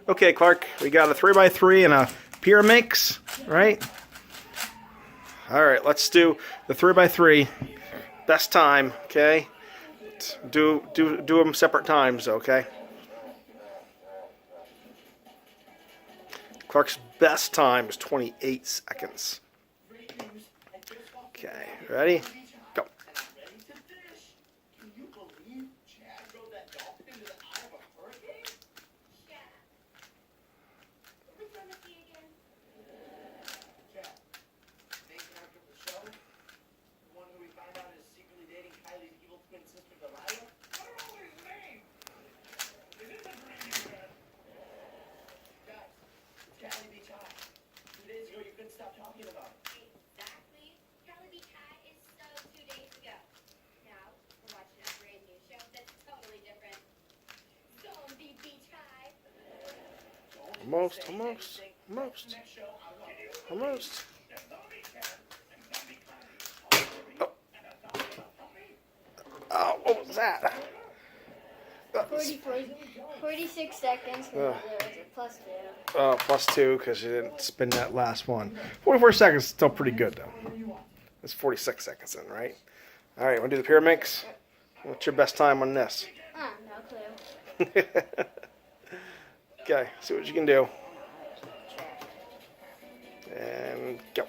Okay, Clark, we got a 3x3 and a pyramix, right? All right, let's do the 3x3. Best time, okay? Do them separate times, okay? Clark's best time is 28 seconds. Okay, ready? Go. Almost. Oh, what was that? 46 seconds. Plus 2. Oh, plus 2 because you didn't spin that last one. 44 seconds is still pretty good, though. That's 46 seconds in, right? All right, want to do the pyramix? What's your best time on this? No clue. Okay, see what you can do. And go.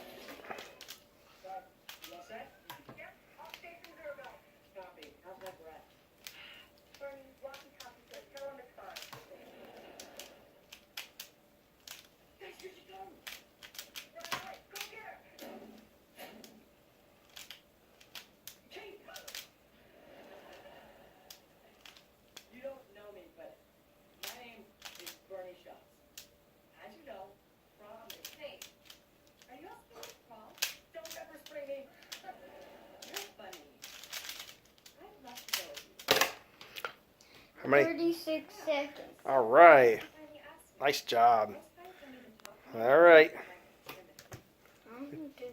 How many? 36 seconds. All right. Nice job. All right. I'm gonna do